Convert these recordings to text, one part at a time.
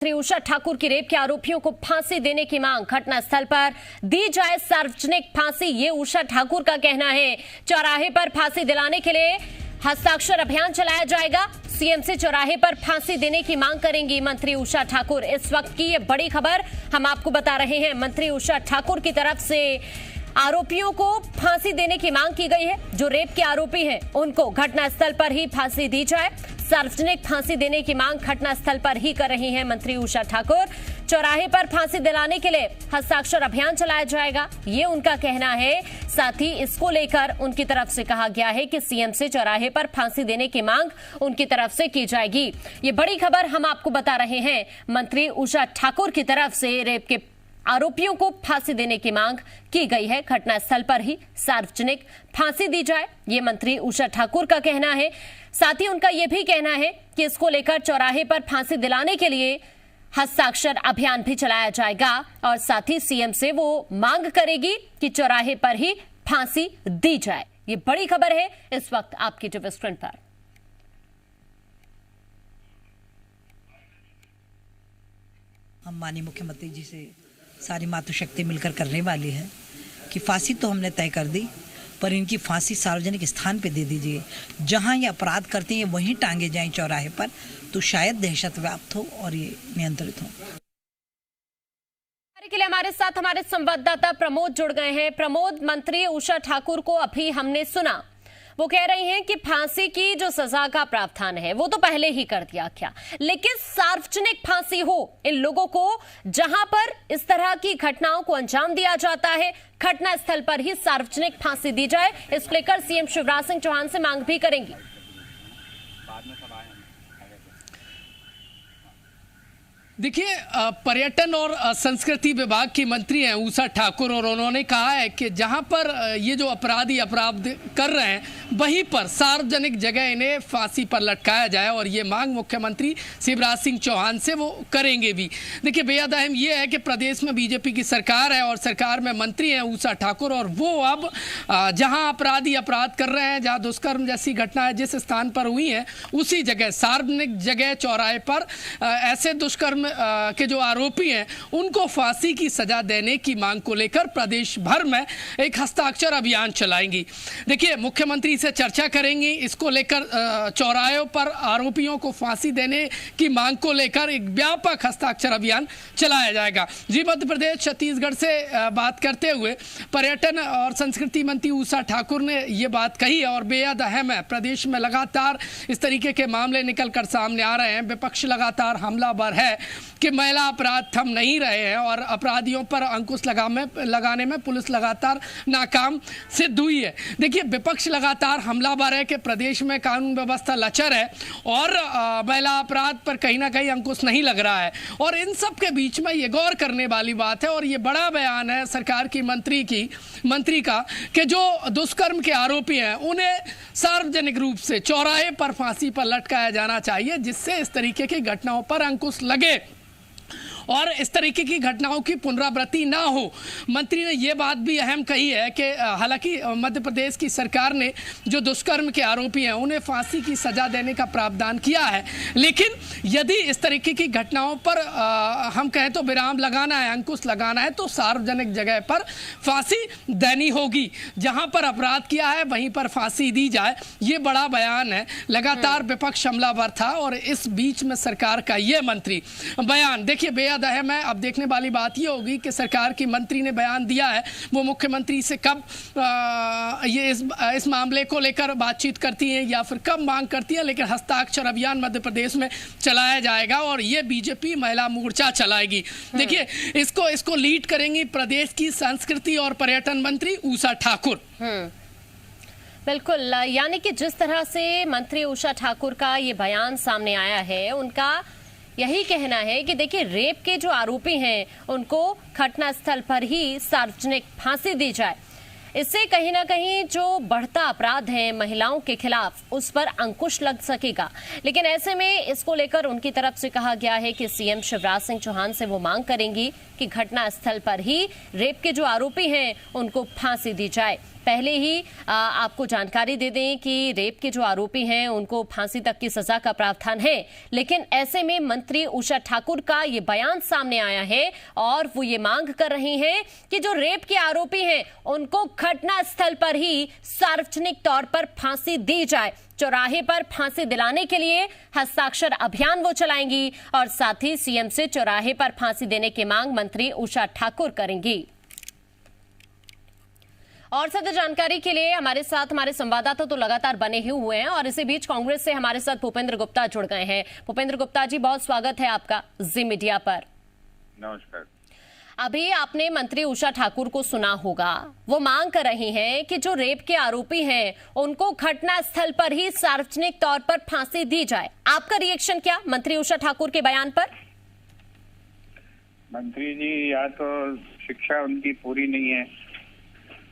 मंत्री उषा ठाकुर की रेप के आरोपियों को फांसी देने की मांग, घटनास्थल पर दी जाए सार्वजनिक फांसी, ये उषा ठाकुर का कहना है। चौराहे पर फांसी दिलाने के लिए हस्ताक्षर अभियान चलाया जाएगा। सीएम से चौराहे पर फांसी देने की मांग करेंगी मंत्री उषा ठाकुर। इस वक्त की ये बड़ी खबर हम आपको बता रहे हैं। मंत्री उषा ठाकुर की तरफ से आरोपियों को फांसी देने की मांग की गई है। जो रेप के आरोपी हैं उनको घटनास्थल पर ही फांसी दी जाए। सार्वजनिक फांसी देने की मांग घटनास्थल पर ही कर रही हैं मंत्री उषा ठाकुर। चौराहे पर फांसी दिलाने के लिए हस्ताक्षर अभियान चलाया जाएगा, ये उनका कहना है। साथ ही इसको लेकर उनकी तरफ से कहा गया है कि सीएम से चौराहे पर फांसी देने की मांग उनकी तरफ से की जाएगी। ये बड़ी खबर हम आपको बता रहे हैं। मंत्री उषा ठाकुर की तरफ से रेप के आरोपियों को फांसी देने की मांग की गई है। घटनास्थल पर ही सार्वजनिक फांसी दी जाए, ये मंत्री उषा ठाकुर का कहना है। साथ ही उनका यह भी कहना है कि इसको लेकर चौराहे पर फांसी दिलाने के लिए हस्ताक्षर अभियान भी चलाया जाएगा और साथ ही सीएम से वो मांग करेगी कि चौराहे पर ही फांसी दी जाए। ये बड़ी खबर है इस वक्त आपकी टीवी स्क्रीन पर। हम माननीय मुख्यमंत्री जी से सारी मातृशक्ति मिलकर करने वाली है कि फांसी तो हमने तय कर दी, पर इनकी फांसी सार्वजनिक स्थान पे दे दीजिए। जहां ये अपराध करते हैं वहीं टांगे जाएं चौराहे पर, तो शायद दहशत व्याप्त हो और ये नियंत्रित हो। के लिए हमारे साथ हमारे संवाददाता प्रमोद जुड़ गए हैं। प्रमोद, मंत्री उषा ठाकुर को अभी हमने सुना, वो कह रही हैं कि फांसी की जो सजा का प्रावधान है वो तो पहले ही कर दिया क्या, लेकिन सार्वजनिक फांसी हो इन लोगों को, जहां पर इस तरह की घटनाओं को अंजाम दिया जाता है, घटनास्थल पर ही सार्वजनिक फांसी दी जाए। इसको लेकर सीएम शिवराज सिंह चौहान से मांग भी करेंगी। देखिए, पर्यटन और संस्कृति विभाग की मंत्री हैं उषा ठाकुर, और उन्होंने कहा है कि जहां पर ये जो अपराधी अपराध कर रहे हैं वहीं पर सार्वजनिक जगह इन्हें फांसी पर लटकाया जाए, और ये मांग मुख्यमंत्री शिवराज सिंह चौहान से वो करेंगे भी। देखिए, बेहद अहम ये है कि प्रदेश में बीजेपी की सरकार है और सरकार में मंत्री हैं उषा ठाकुर, और वो अब जहां अपराधी अपराध कर रहे हैं, जहां दुष्कर्म जैसी घटनाएं जिस स्थान पर हुई हैं उसी जगह, सार्वजनिक जगह चौराहे पर ऐसे दुष्कर्म के जो आरोपी हैं उनको फांसी की सजा देने की मांग को लेकर प्रदेश भर में एक हस्ताक्षर अभियान चलाएंगी। देखिए, मुख्यमंत्री से चर्चा करेंगी, इसको लेकर चौराहों पर आरोपियों को फांसी देने की मांग को लेकर एक व्यापक हस्ताक्षर अभियान चलाया जाएगा। जी, मध्य प्रदेश छत्तीसगढ़ से बात करते हुए पर्यटन और संस्कृति मंत्री उषा ठाकुर ने ये बात कही और बेहद अहम है। प्रदेश में लगातार इस तरीके के मामले निकल कर सामने आ रहे हैं। विपक्ष लगातार हमलावर है कि महिला अपराध थम नहीं रहे हैं और अपराधियों पर अंकुश लगाने में पुलिस लगातार नाकाम सिद्ध हुई है। देखिए, विपक्ष लगातार हमलावर है कि प्रदेश में कानून व्यवस्था लचर है और महिला अपराध पर कहीं ना कहीं अंकुश नहीं लग रहा है, और इन सब के बीच में ये गौर करने वाली बात है और ये बड़ा बयान है सरकार की मंत्री का कि जो दुष्कर्म के आरोपी हैं उन्हें सार्वजनिक रूप से चौराहे पर फांसी पर लटकाया जाना चाहिए, जिससे इस तरीके की घटनाओं पर अंकुश लगे और इस तरीके की घटनाओं की पुनरावृत्ति ना हो। मंत्री ने यह बात भी अहम कही है कि हालांकि मध्य प्रदेश की सरकार ने जो दुष्कर्म के आरोपी हैं उन्हें फांसी की सजा देने का प्रावधान किया है, लेकिन यदि इस तरीके की घटनाओं पर हम कहें तो विराम लगाना है, अंकुश लगाना है, तो सार्वजनिक जगह पर फांसी देनी होगी। जहां पर अपराध किया है वहीं पर फांसी दी जाए, ये बड़ा बयान है। लगातार विपक्ष हमलावर था और इस बीच में सरकार का ये मंत्री बयान, देखिए, बेहद अहम है। अब देखने वाली बात ये होगी कि सरकार की मंत्री ने बयान दिया है, वो मुख्यमंत्री से कब ये इस मामले को लेकर बातचीत करती हैं या फिर कब मांग करती हैं, लेकिन हस्ताक्षर अभियान मध्य प्रदेश में चलाया जाएगा और ये बीजेपी महिला मोर्चा चलाएगी। देखिए, इसको लीड करेंगी प्रदेश की संस्कृति और पर्यटन मंत्री उषा ठाकुर। बिल्कुल, यानी कि जिस तरह से मंत्री उषा ठाकुर का ये बयान सामने आया है, उनका यही कहना है कि देखिए, रेप के जो आरोपी हैं उनको घटनास्थल पर ही सार्वजनिक फांसी दी जाए। इससे कहीं ना कहीं जो बढ़ता अपराध है महिलाओं के खिलाफ, उस पर अंकुश लग सकेगा। लेकिन ऐसे में इसको लेकर उनकी तरफ से कहा गया है कि सीएम शिवराज सिंह चौहान से वो मांग करेंगी कि घटनास्थल पर ही रेप के जो आरोपी हैं उनको फांसी दी जाए। पहले ही आपको जानकारी दे दें कि रेप के जो आरोपी हैं उनको फांसी तक की सजा का प्रावधान है, लेकिन ऐसे में मंत्री उषा ठाकुर का ये बयान सामने आया है और वो ये मांग कर रही हैं कि जो रेप के आरोपी हैं उनको घटना स्थल पर ही सार्वजनिक तौर पर फांसी दी जाए। चौराहे पर फांसी दिलाने के लिए हस्ताक्षर अभियान वो चलाएंगी और साथ ही सीएम से चौराहे पर फांसी देने की मांग मंत्री उषा ठाकुर करेंगी। और ज्यादा जानकारी के लिए हमारे साथ हमारे संवाददाता तो लगातार बने ही हुए हैं और इसी बीच कांग्रेस से हमारे साथ भूपेंद्र गुप्ता जुड़ गए हैं। भूपेंद्र गुप्ता जी, बहुत स्वागत है आपका जी मीडिया पर। नमस्कार। अभी आपने मंत्री उषा ठाकुर को सुना होगा, वो मांग कर रही हैं कि जो रेप के आरोपी हैं उनको घटना स्थल पर ही सार्वजनिक तौर पर फांसी दी जाए। आपका रिएक्शन क्या मंत्री उषा ठाकुर के बयान पर? मंत्री जी या तो शिक्षा उनकी पूरी नहीं है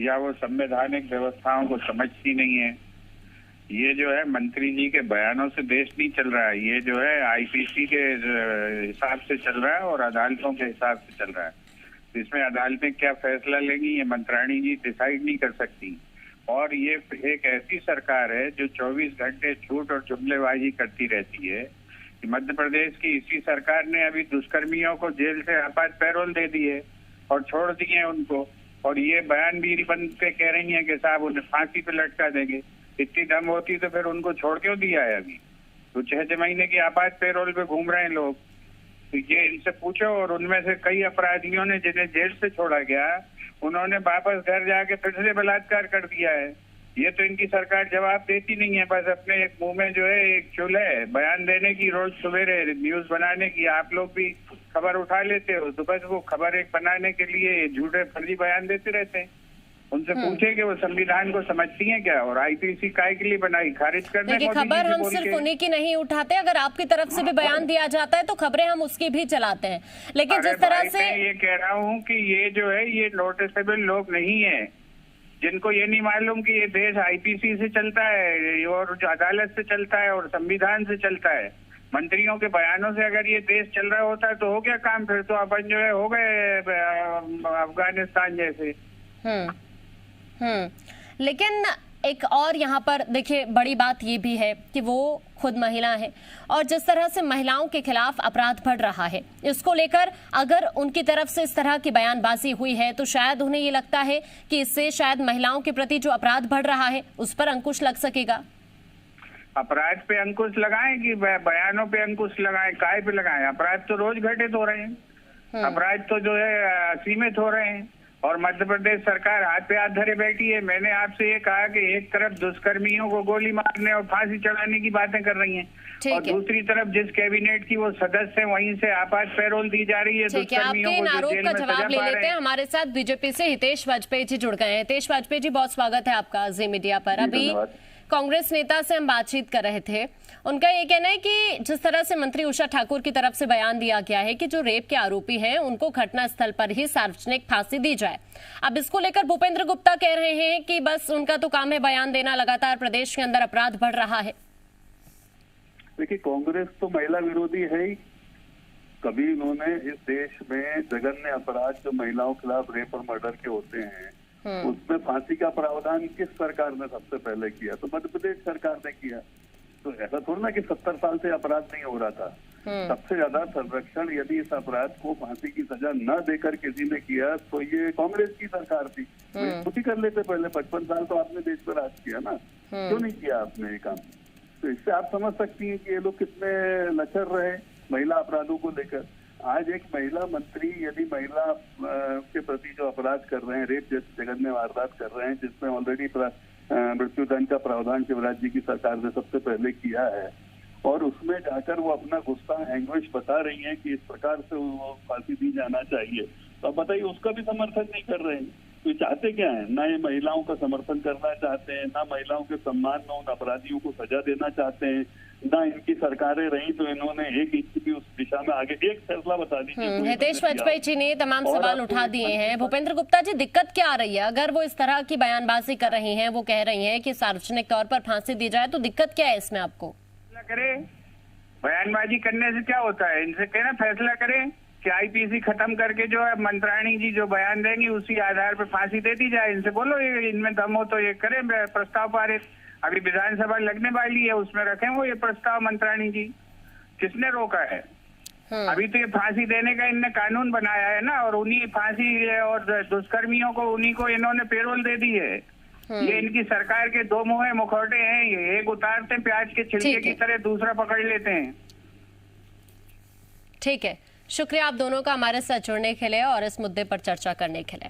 या वो संवैधानिक व्यवस्थाओं को समझती नहीं है। ये जो है मंत्री जी के बयानों से देश नहीं चल रहा है, ये जो है आईपीसी के हिसाब से चल रहा है और अदालतों के हिसाब से चल रहा है। इसमें अदालतें क्या फैसला लेंगी ये मंत्राणी जी डिसाइड नहीं कर सकती। और ये एक ऐसी सरकार है जो 24 घंटे झूठ और जुमलेबाजी करती रहती है। मध्य प्रदेश की इसी सरकार ने अभी दुष्कर्मियों को जेल से आपात पैरोल दे दी है और छोड़ दिए उनको, और ये बयान भी बन के कह रही हैं कि साहब उन्हें फांसी पे लटका देंगे। इतनी दम होती तो फिर उनको छोड़ क्यों दिया है? अभी तो 6 महीने की आपात पैरोल पे घूम रहे हैं लोग। तो ये इनसे पूछो। और उनमें से कई अपराधियों ने जिन्हें जेल से छोड़ा गया उन्होंने वापस घर जाके फिर से बलात्कार कर दिया है। ये तो इनकी सरकार जवाब देती नहीं है, बस अपने एक मुंह में जो है एक चूल्हा है बयान देने की, रोज सवेरे न्यूज बनाने की। आप लोग भी खबर उठा लेते हो तो बस वो खबर एक बनाने के लिए झूठे फर्जी बयान देते रहते हैं। उनसे पूछे कि वो संविधान को समझती हैं क्या, और आईपीसी काय के लिए बनाई, खारिज करने देखिए, खबर हम सिर्फ उन्हीं की नहीं उठाते, अगर आपकी तरफ से भी बयान दिया जाता है तो खबरें हम उसकी भी चलाते हैं। लेकिन जिस तरह से ये कह रहा हूँ कि ये जो है ये नोटिसेबल लोग नहीं है, जिनको ये नहीं मालूम कि ये देश आईपीसी से चलता है और जो अदालत से चलता है और संविधान से चलता है। मंत्रियों के बयानों से अगर ये देश चल रहा होता तो हो गया काम, फिर तो अपन जो है हो गए अफगानिस्तान जैसे। लेकिन एक और यहाँ पर देखिए बड़ी बात ये भी है कि वो खुद महिला है और जिस तरह से महिलाओं के खिलाफ अपराध बढ़ रहा है, इसको लेकर अगर उनकी तरफ से इस तरह की बयानबाजी हुई है तो शायद उन्हें ये लगता है कि इससे शायद महिलाओं के प्रति जो अपराध बढ़ रहा है उस पर अंकुश लग सकेगा। अपराध पे अंकुश लगाएं कि बयानों पे अंकुश लगाएं? काय पे लगाएं? अपराध तो रोज घटित हो रहे हैं, अपराध तो जो है सीमित हो रहे हैं और मध्य प्रदेश सरकार हाथ पे हाथ धरे बैठी है। मैंने आपसे ये कहा कि एक तरफ दुष्कर्मियों को गोली मारने और फांसी चढ़ाने की बातें कर रही हैं और दूसरी तरफ जिस कैबिनेट की वो सदस्य है वहीं से आपात पैरोल दी जा रही है दुष्कर्मियों को जो जेल में सजा पा रहे हैं। हमारे साथ बीजेपी से हितेश वाजपेयी जी जुड़ गए हैं। हितेश वाजपेयी जी, बहुत स्वागत है आपका जी मीडिया पर। अभी कांग्रेस नेता से हम बातचीत कर रहे थे, उनका ये कहना है कि जिस तरह से मंत्री उषा ठाकुर की तरफ से बयान दिया गया है कि जो रेप के आरोपी हैं उनको घटना स्थल पर ही सार्वजनिक फांसी दी जाए। अब इसको लेकर भूपेंद्र गुप्ता कह रहे हैं कि बस उनका तो काम है बयान देना, लगातार प्रदेश के अंदर अपराध बढ़ रहा है। देखिए, कांग्रेस तो महिला विरोधी है ही। कभी इन्होंने इस देश में जघन्य अपराध जो महिलाओं के खिलाफ रेप और मर्डर के होते हैं उसमें फांसी का प्रावधान किस सरकार ने सबसे पहले किया? तो मध्य प्रदेश सरकार ने किया। तो ऐसा थोड़ा ना कि 70 साल से अपराध नहीं हो रहा था। सबसे ज्यादा संरक्षण यदि इस अपराध को फांसी की सजा न देकर किसी ने किया तो ये कांग्रेस की सरकार थी। खुद ही कर लेते पहले। 55 साल तो आपने देश पर राज किया ना, क्यों नहीं किया आपने ये काम? तो इससे आप समझ सकती हैं कि ये लोग कितने लचर रहे महिला अपराधों को लेकर। आज एक महिला मंत्री यदि महिला के प्रति जो अपराध कर रहे हैं, रेप जैसे जघन्य वारदात कर रहे हैं जिसमें ऑलरेडी मृत्युदंड का प्रावधान शिवराज जी की सरकार ने सबसे पहले किया है, और उसमें जाकर वो अपना गुस्सा एंग्विश बता रही हैं कि इस प्रकार से वो फांसी दी जाना चाहिए, तो अब बताइए उसका भी समर्थन नहीं कर रहे हैं। तो ये चाहते क्या है? ना ये महिलाओं का समर्थन करना चाहते हैं, ना महिलाओं के सम्मान में उन अपराधियों को सजा देना चाहते हैं, ना इनकी सरकारें रही तो इन्होंने एक इंच भी उस दिशा में आगे एक फैसला बता दीजिए। हितेश वाजपेयी जी ने तमाम सवाल उठा दिए हैं। भूपेंद्र गुप्ता जी, दिक्कत क्या आ रही है? अगर वो इस तरह की बयानबाजी कर रही हैं, वो कह रही हैं कि सार्वजनिक तौर पर फांसी दी जाए, तो दिक्कत क्या है इसमें आपको? करे बयानबाजी करने से क्या होता है? इनसे कहना फैसला करें। कि आईपीसी खत्म करके जो है मंत्राणी जी जो बयान देंगी उसी आधार पर फांसी दे दी जाए। इनसे बोलो ये इनमें दम हो तो ये करें प्रस्ताव पारित। अभी विधानसभा लगने वाली है, उसमें रखें वो ये प्रस्ताव मंत्राणी जी। किसने रोका है? अभी तो ये फांसी देने का इनने कानून बनाया है ना, और उन्हीं फांसी और दुष्कर्मियों को उन्हीं को इन्होंने पेरोल दे दी है। ये इनकी सरकार के दो मुंहे मुखौटे हैं। ये एक उतारते हैं प्याज के छिलके की तरह, दूसरा पकड़ लेते हैं। ठीक है, शुक्रिया आप दोनों का हमारे साथ जुड़ने के लिए और इस मुद्दे पर चर्चा करने के लिए।